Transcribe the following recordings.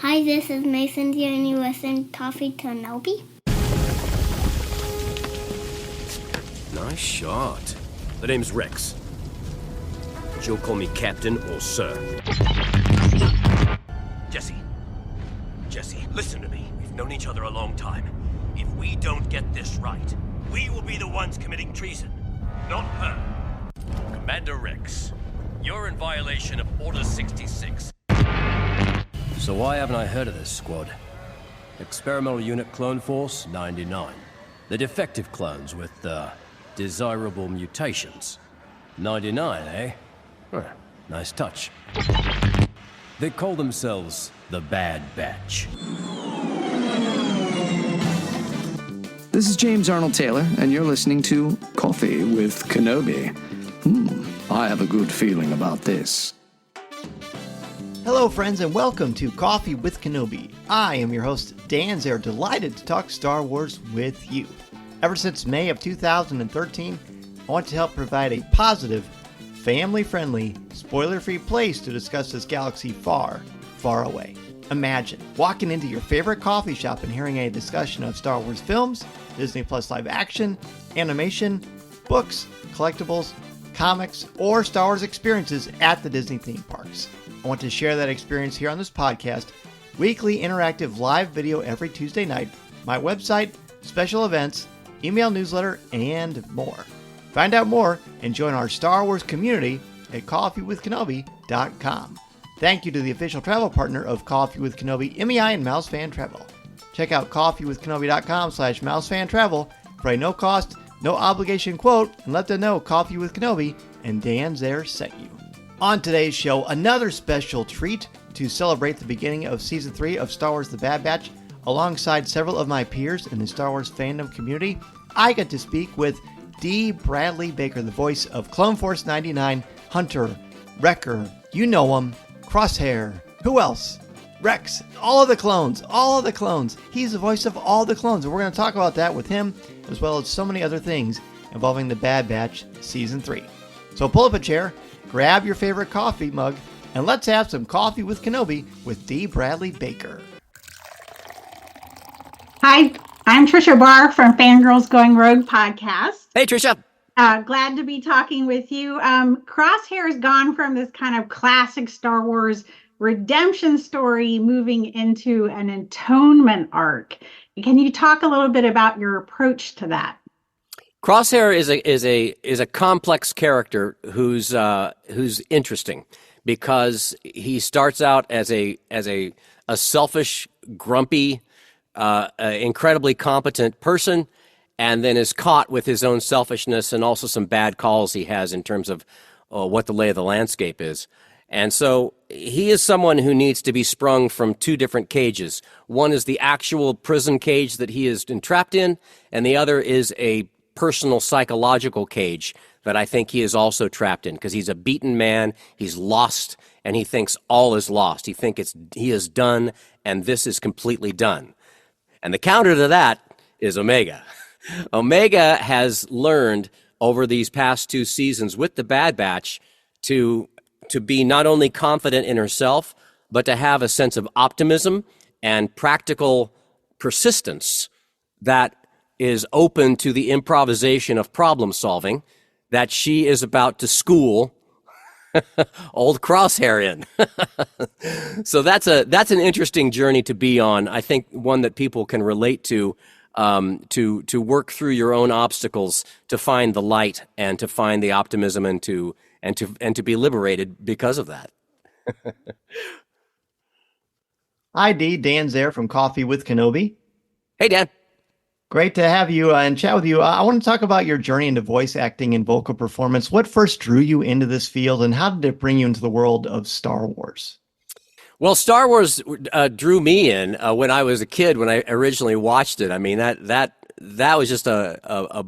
Hi, this is Mason Deere, and you listen to Coffee Kenobi. Nice shot. The name's Rex. But you'll call me Captain or Sir. Jesse, listen to me. We've known each other a long time. If we don't get this right, we will be the ones committing treason, not her. Commander Rex, you're in violation of Order 66. So why haven't I heard of this squad? Experimental Unit Clone Force 99. The defective clones with, desirable mutations. 99, eh? Huh, nice touch. They call themselves the Bad Batch. This is James Arnold Taylor, and you're listening to Coffee with Kenobi. I have a good feeling about this. Hello, friends, and welcome to Coffee with Kenobi. I am your host, Dan Zehr, delighted to talk Star Wars with you. Ever since May of 2013, I want to help provide a positive, family-friendly, spoiler-free place to discuss this galaxy far, far away. Imagine walking into your favorite coffee shop and hearing a discussion of Star Wars films, Disney Plus live action, animation, books, collectibles, comics, or Star Wars experiences at the Disney theme parks. I want to share that experience here on this podcast, weekly interactive live video every Tuesday night, my website, special events, email newsletter, and more. Find out more and join our Star Wars community at coffeewithkenobi.com. Thank you to the official travel partner of Coffee with Kenobi, MEI and Mouse Fan Travel. Check out coffeewithkenobi.com/mousefan-travel for a no-cost, no-obligation quote, and let them know Coffee with Kenobi and Dan Zehr sent you. On today's show, another special treat to celebrate the beginning of Season 3 of Star Wars The Bad Batch. Alongside several of my peers in the Star Wars fandom community, I got to speak with Dee Bradley Baker, the voice of Clone Force 99, Hunter, Wrecker, you know him, Crosshair, who else? Rex, all of the clones. He's the voice of all the clones, and we're going to talk about that with him, as well as so many other things involving The Bad Batch Season 3. So pull up a chair, grab your favorite coffee mug, and let's have some Coffee with Kenobi with Dee Bradley Baker. Hi, I'm Trisha Barr from Fangirls Going Rogue podcast. Hey, Trisha. Glad to be talking with you. Crosshair has gone from this kind of classic Star Wars redemption story moving into an atonement arc. Can you talk a little bit about your approach to that? Crosshair is a complex character who's interesting because he starts out as a selfish, grumpy, incredibly competent person, and then is caught with his own selfishness and also some bad calls he has in terms of what the lay of the landscape is. And so he is someone who needs to be sprung from two different cages. One is the actual prison cage that he is entrapped in, and the other is a personal psychological cage that I think he is also trapped in because he's a beaten man, he's lost, and he thinks all is lost. He is done, and this is completely done. And the counter to that is Omega. Omega has learned over these past two seasons with the Bad Batch to be not only confident in herself, but to have a sense of optimism and practical persistence that is open to the improvisation of problem solving that she is about to school old Crosshair in. So that's an interesting journey to be on. I think one that people can relate to work through your own obstacles, to find the light and to find the optimism and to be liberated because of that. Hi, Dee. Dan Zehr from Coffee with Kenobi. Hey, Dan. Great to have you and chat with you. I want to talk about your journey into voice acting and vocal performance. What first drew you into this field, and how did it bring you into the world of Star Wars? Well, Star Wars drew me in when I was a kid, when I originally watched it. I mean, that was just a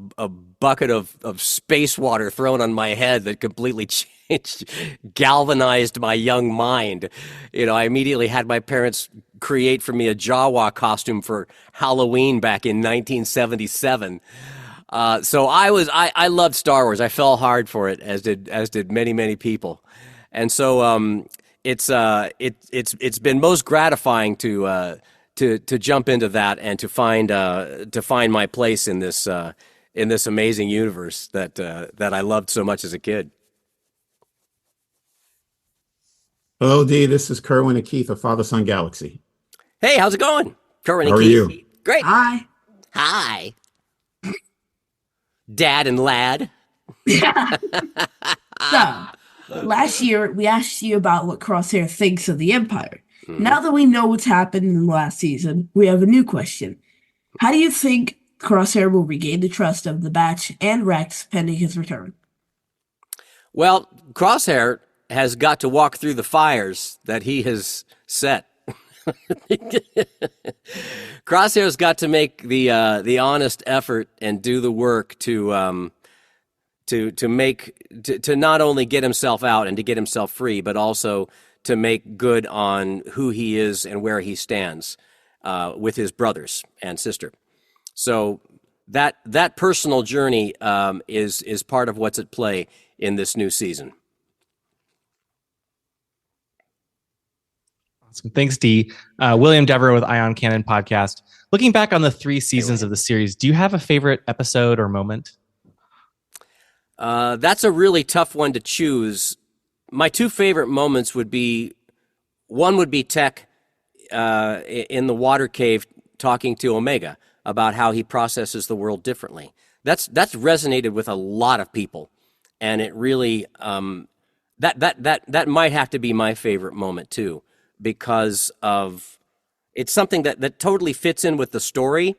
bucket of space water thrown on my head that completely changed, galvanized my young mind. You know, I immediately had my parents create for me a Jawa costume for Halloween back in 1977. So I loved Star Wars. I fell hard for it, as did many people. And so it's been most gratifying to jump into that and to find my place in this amazing universe that I loved so much as a kid. Hello, Dee. This is Kerwin and Keith of Father Son Galaxy. Hey, how's it going? Kerwin and How are Keith. you? Great. Hi. Hi. Dad and lad. So, last year we asked you about what Crosshair thinks of the Empire. Now that we know what's happened in the last season, we have a new question. How do you think Crosshair will regain the trust of the Batch and Rex pending his return? Well, Crosshair has got to walk through the fires that he has set. Crosshair's got to make the honest effort and do the work to not only get himself out and to get himself free, but also to make good on who he is and where he stands with his brothers and sister. So that personal journey is part of what's at play in this new season. Awesome. Thanks, Dee. William Dever with Ion Cannon Podcast. Looking back on the 3 seasons of the series, do you have a favorite episode or moment? That's a really tough one to choose. My 2 favorite moments would be, one would be Tech in the water cave talking to Omega about how he processes the world differently. That's resonated with a lot of people, and it really that might have to be my favorite moment too, because of it's something that totally fits in with the story,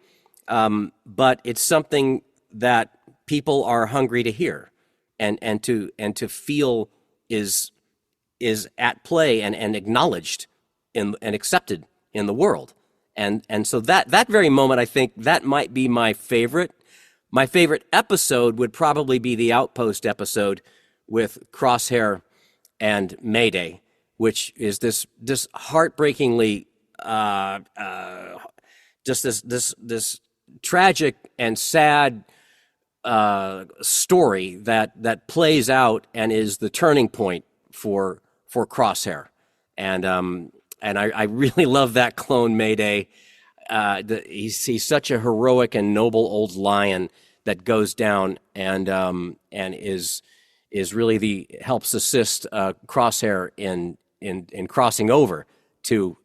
but it's something that people are hungry to hear and to feel is at play and acknowledged and accepted in the world. And so that very moment, I think that might be my favorite. My favorite episode would probably be the Outpost episode with Crosshair and Mayday, which is this heartbreakingly just this tragic and sad story that plays out and is the turning point for Crosshair. And I really love that clone Mayday. He's such a heroic and noble old lion that goes down and is really helps assist Crosshair in crossing over to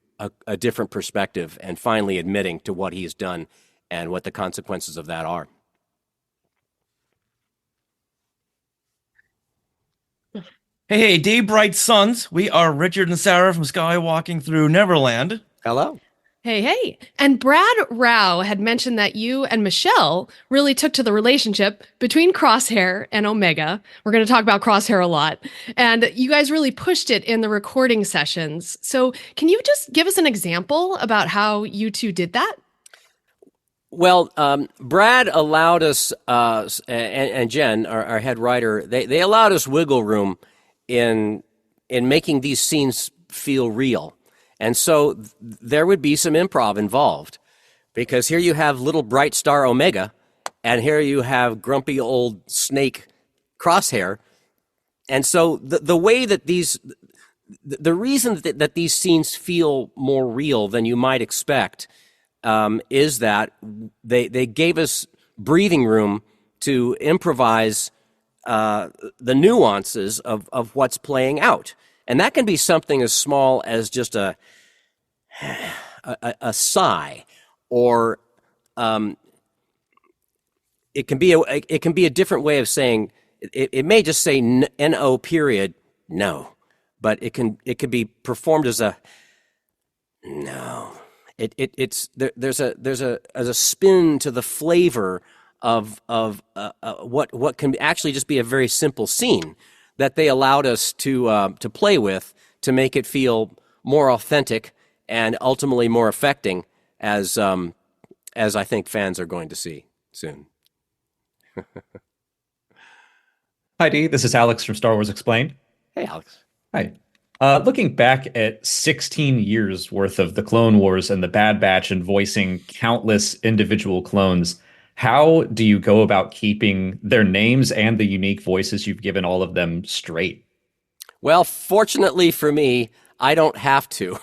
a different perspective and finally admitting to what he's done and what the consequences of that are. Hey, Dee, bright suns. We are Richard and Sarah from Skywalking Through Neverland. Hello. Hey. And Brad Rao had mentioned that you and Michelle really took to the relationship between Crosshair and Omega. We're going to talk about Crosshair a lot. And you guys really pushed it in the recording sessions. So can you just give us an example about how you two did that? Well, Brad allowed us, and Jen, our head writer, they allowed us wiggle room in making these scenes feel real. And so there would be some improv involved, because here you have little bright star Omega, and here you have grumpy old snake Crosshair. And so the way that the reason that these scenes feel more real than you might expect is that they gave us breathing room to improvise the nuances of what's playing out. And that can be something as small as just a sigh, or it can be a different way of saying it may just say no period no, but it could be performed as a no. There's a spin to the flavor of what can actually just be a very simple scene that they allowed us to play with to make it feel more authentic and ultimately more affecting, as I think fans are going to see soon. Hi, Dee. This is Alex from Star Wars Explained. Hey, Alex. Hi. Looking back at 16 years worth of the Clone Wars and the Bad Batch and voicing countless individual clones, how do you go about keeping their names and the unique voices you've given all of them straight? Well, fortunately for me, I don't have to.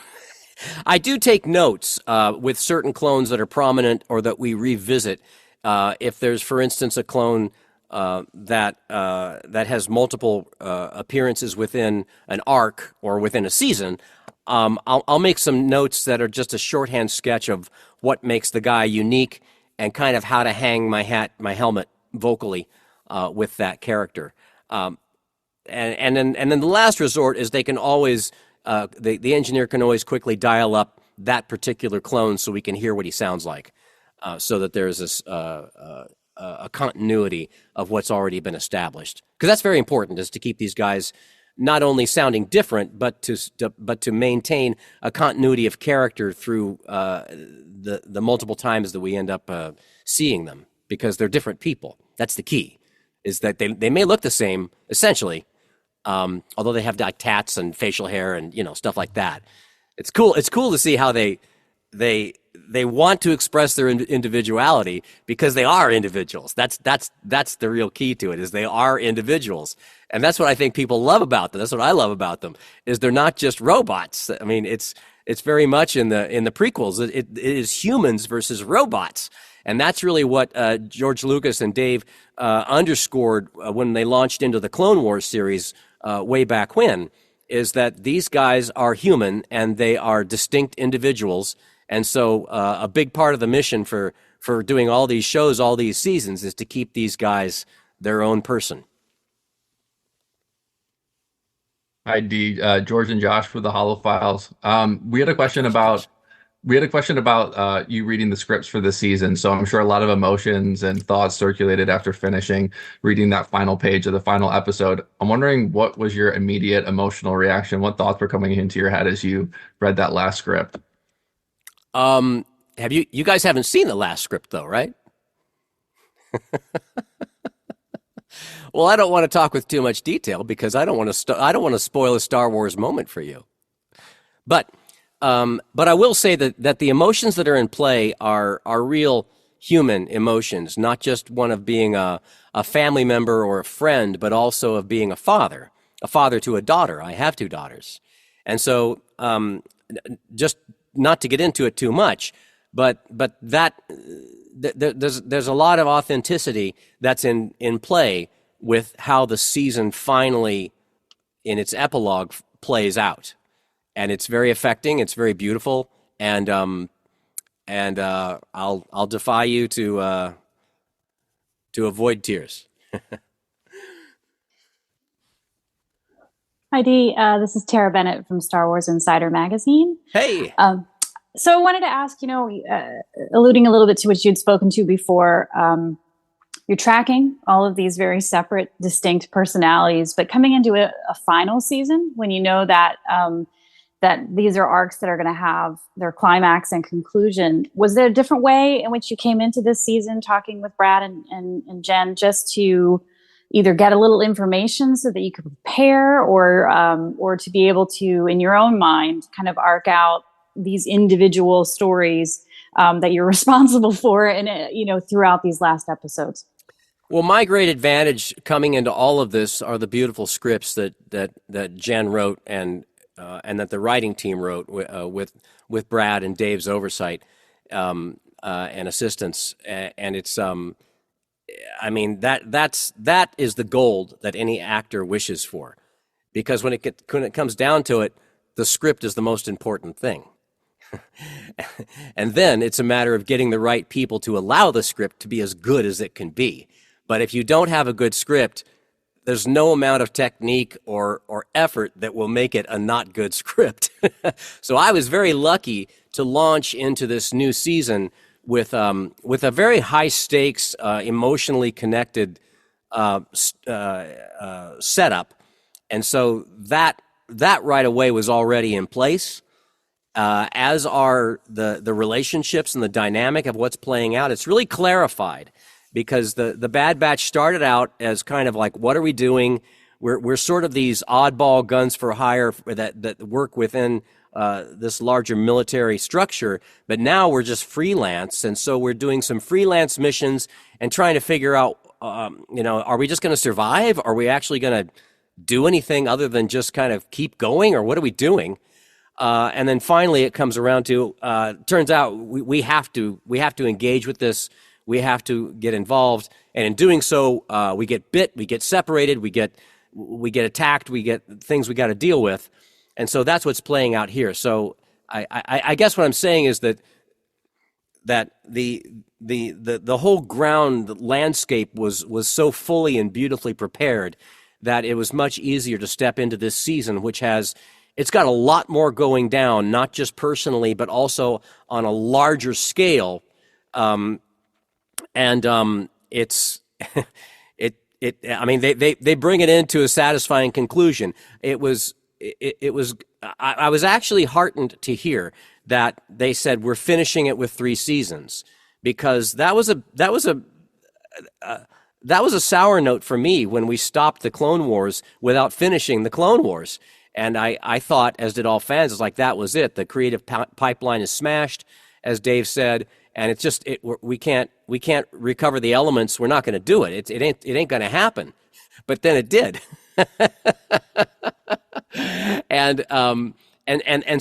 I do take notes with certain clones that are prominent or that we revisit. If there's, for instance, a clone that has multiple appearances within an arc or within a season, I'll make some notes that are just a shorthand sketch of what makes the guy unique and kind of how to hang my helmet vocally with that character. And then the last resort is they can always the engineer can always quickly dial up that particular clone so we can hear what he sounds like, so that there's this a continuity of what's already been established. Because that's very important, is to keep these guys not only sounding different, but to maintain a continuity of character through the multiple times that we end up seeing them, because they're different people. That's the key, is that they may look the same essentially, although they have like tats and facial hair and stuff like that. It's cool to see how they want to express their individuality, because they are individuals. That's the real key to it, is they are individuals. And that's what I think people love about them. That's what I love about them, is they're not just robots. I mean, it's very much in the prequels. It is humans versus robots. And that's really what George Lucas and Dave underscored when they launched into the Clone Wars series way back when, is that these guys are human and they are distinct individuals. And so a big part of the mission for doing all these shows, all these seasons, is to keep these guys their own person. Hi, Dee. George and Josh for the Hollow Files. We had a question about you reading the scripts for the season. So I'm sure a lot of emotions and thoughts circulated after finishing reading that final page of the final episode. I'm wondering, what was your immediate emotional reaction? What thoughts were coming into your head as you read that last script? Have you guys haven't seen the last script though, right? Well, I don't want to talk with too much detail, because I don't want to spoil a Star Wars moment for you. But I will say that the emotions that are in play are real human emotions, not just one of being a family member or a friend, but also of being a father to a daughter. I have 2 daughters. And so, just not to get into it too much, but that there's a lot of authenticity that's in play with how the season finally, in its epilogue, plays out. And it's very affecting. It's very beautiful, and I'll defy you to avoid tears. Hi, Dee. This is Tara Bennett from Star Wars Insider Magazine. Hey. So I wanted to ask, alluding a little bit to what you'd spoken to before, you're tracking all of these very separate, distinct personalities, but coming into a final season, when you know that these are arcs that are going to have their climax and conclusion, was there a different way in which you came into this season talking with Brad and Jen, just to either get a little information so that you could prepare, or to be able to, in your own mind, kind of arc out these individual stories that you're responsible for, and throughout these last episodes? Well, my great advantage coming into all of this are the beautiful scripts that Jen wrote and that the writing team wrote with Brad and Dave's oversight and assistance. And it's I mean, that is the gold that any actor wishes for, because when it comes down to it, the script is the most important thing. And then it's a matter of getting the right people to allow the script to be as good as it can be. But if you don't have a good script, there's no amount of technique or effort that will make it a not good script. So I was very lucky to launch into this new season with a very high stakes, emotionally connected setup, and so that right away was already in place. As are the relationships and the dynamic of what's playing out. It's really clarified, because the Bad Batch started out as kind of like, what are we doing? We're sort of these oddball guns for hire that work within this larger military structure, but now we're just freelance, and so we're doing some freelance missions and trying to figure out, are we just going to survive? Are we actually going to do anything other than just kind of keep going, or what are we doing? And then finally, it comes around to turns out we have to engage with this. We have to get involved, and in doing so, we get bit, we get separated, we get attacked, we get things we got to deal with, and so that's what's playing out here. So I guess what I'm saying is that the whole ground landscape was so fully and beautifully prepared that it was much easier to step into this season, which it's got a lot more going down, not just personally, but also on a larger scale. It's I mean, they bring it into a satisfying conclusion. I was actually heartened to hear that they said we're finishing it with 3 seasons, because that was a sour note for me when we stopped the Clone Wars without finishing the Clone Wars. And I thought, as did all fans, it's like that was it. The creative pipeline is smashed, as Dave said, and it's just we can't recover the elements. We're not going to do it. It ain't going to happen. But then it did, and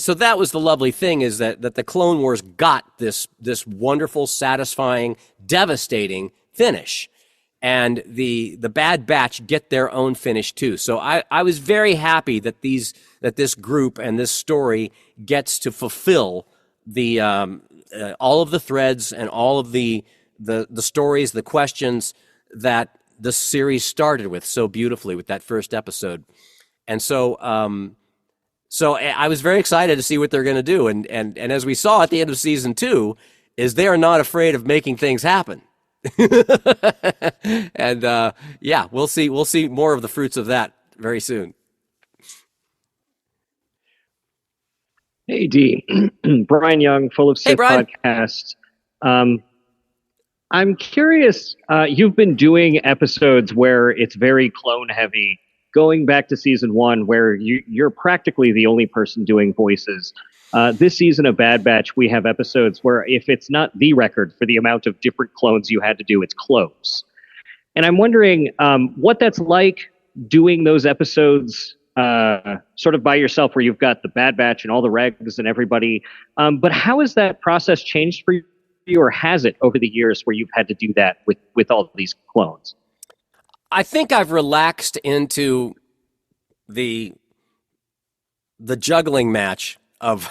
so that was the lovely thing, is that the Clone Wars got this wonderful, satisfying, devastating finish. And the Bad Batch get their own finish too. So I was very happy that this group and this story gets to fulfill the all of the threads and all of the stories, the questions that the series started with so beautifully with that first episode. And so I was very excited to see what they're going to do. And as we saw at the end of season 2, is they are not afraid of making things happen. And yeah, we'll see more of the fruits of that very soon. Hey, Dee. Brian Young, Full of Sith podcast. I'm curious, you've been doing episodes where it's very clone heavy, going back to season 1, where you're practically the only person doing voices. This season of Bad Batch, we have episodes where if it's not the record for the amount of different clones you had to do, it's close. And I'm wondering what that's like doing those episodes sort of by yourself, where you've got the Bad Batch and all the regs and everybody. But how has that process changed for you, or has it over the years where you've had to do that with all these clones? I think I've relaxed into the juggling match of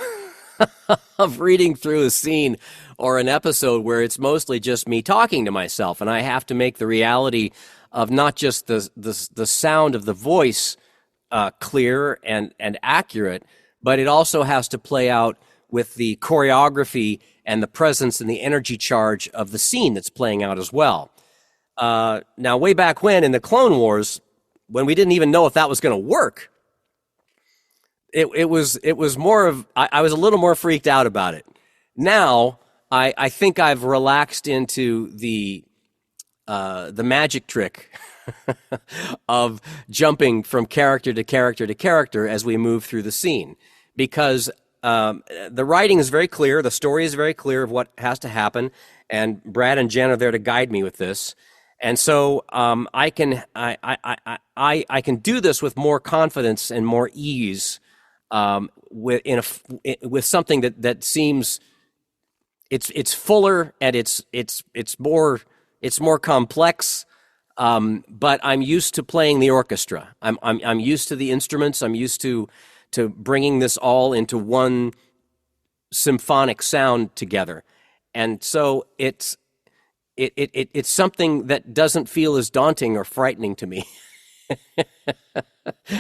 of reading through a scene or an episode where it's mostly just me talking to myself, and I have to make the reality of not just the sound of the voice clear and accurate, but it also has to play out with the choreography and the presence and the energy charge of the scene that's playing out as well. Now, way back when in the Clone Wars, when we didn't even know if that was going to work, it was more of, I was a little more freaked out about it. Now, I think I've relaxed into the magic trick of jumping from character to character to character as we move through the scene, because the writing is very clear, the story is very clear of what has to happen, and Brad and Jen are there to guide me with this. And so I can do this with more confidence and more ease, with something that seems it's fuller and it's more complex. But I'm used to playing the orchestra. I'm used to the instruments. I'm used to bringing this all into one symphonic sound together, and so it's something that doesn't feel as daunting or frightening to me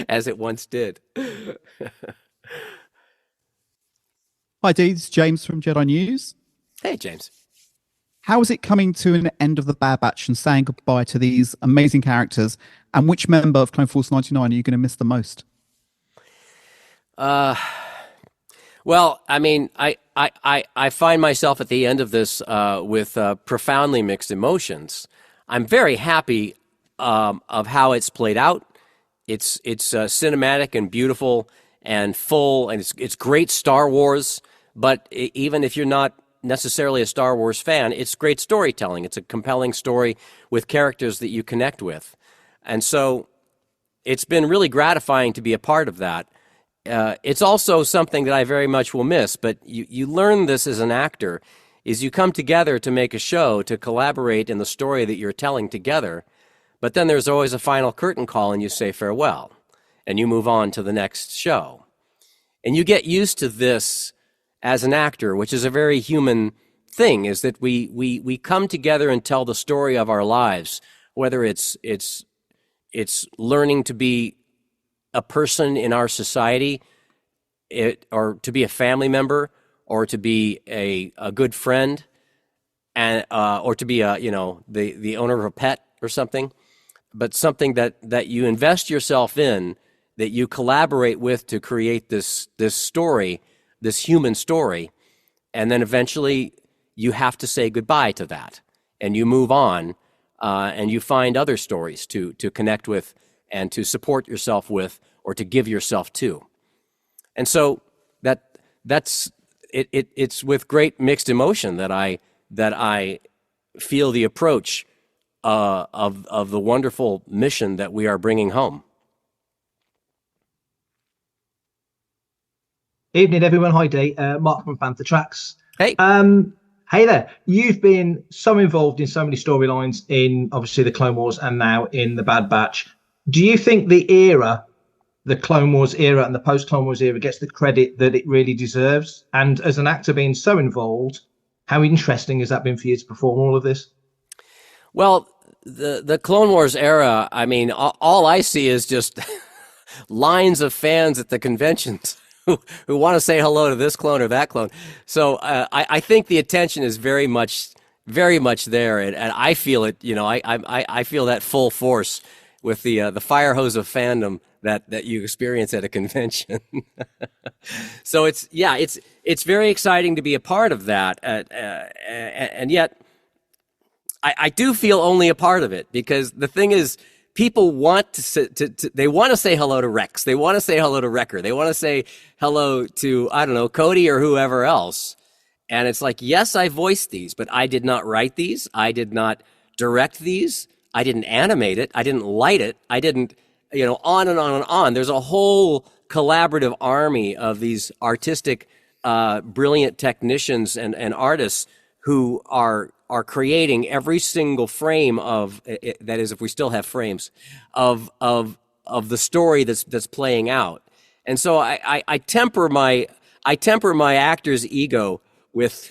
as it once did. Hi, Dee. It's James from Jedi News. Hey, James. How is it coming to an end of the Bad Batch and saying goodbye to these amazing characters? And which member of Clone Force 99 are you going to miss the most? Well, I mean, I find myself at the end of this with profoundly mixed emotions. I'm very happy of how it's played out. It's cinematic and beautiful and full, and it's great Star Wars. But even if you're not necessarily a Star Wars fan, it's great storytelling. It's a compelling story with characters that you connect with. And so it's been really gratifying to be a part of that. it's also something that I very much will miss. But you learn this as an actor, is you come together to make a show, to collaborate in the story that you're telling together. But then there's always a final curtain call, and you say farewell, and you move on to the next show. And you get used to this as an actor, which is a very human thing, is that we come together and tell the story of our lives, whether it's learning to be a person in our society, or to be a family member, or to be a good friend, and or to be the owner of a pet or something, but something that you invest yourself in, that you collaborate with to create this story, this human story, and then eventually you have to say goodbye to that, and you move on, and you find other stories to connect with and to support yourself with, or to give yourself to. And so that's it. It's with great mixed emotion that I feel the approach of the wonderful mission that we are bringing home. Evening, everyone. Hi, Dee. Mark from Panther Tracks. Hey. Hey there. You've been so involved in so many storylines in, obviously, the Clone Wars and now in the Bad Batch. Do you think the era, the Clone Wars era and the post-Clone Wars era, gets the credit that it really deserves? And as an actor being so involved, how interesting has that been for you to perform all of this? Well, the Clone Wars era, I mean, all I see is just lines of fans at the conventions who want to say hello to this clone or that clone. So I think the attention is very much there, and I feel it. I feel that full force with the fire hose of fandom that you experience at a convention. So it's very exciting to be a part of that, and yet I do feel only a part of it, because the thing is, people want they want to say hello to Rex. They want to say hello to Wrecker. They want to say hello to, I don't know, Cody or whoever else. And it's like, yes, I voiced these, but I did not write these. I did not direct these. I didn't animate it. I didn't light it. I didn't, on and on and on. There's a whole collaborative army of these artistic, brilliant technicians and artists who are creating every single frame of it, that is, if we still have frames of the story that's playing out. And so I temper my actor's ego with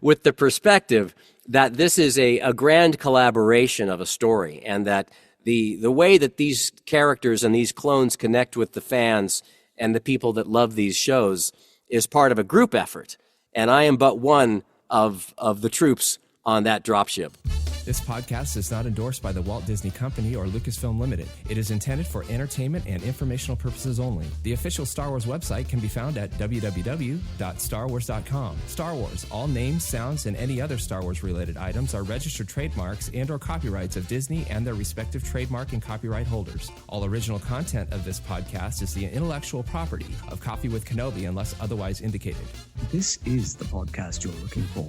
with the perspective that this is a grand collaboration of a story, and that the way that these characters and these clones connect with the fans and the people that love these shows is part of a group effort. And I am but one of the troops on that dropship. This podcast is not endorsed by the Walt Disney Company or Lucasfilm Limited. It is intended for entertainment and informational purposes only. The official Star Wars website can be found at www.starwars.com. Star Wars, all names, sounds, and any other Star Wars related items are registered trademarks and/or copyrights of Disney and their respective trademark and copyright holders. All original content of this podcast is the intellectual property of Coffee with Kenobi unless otherwise indicated. This is the podcast you're looking for.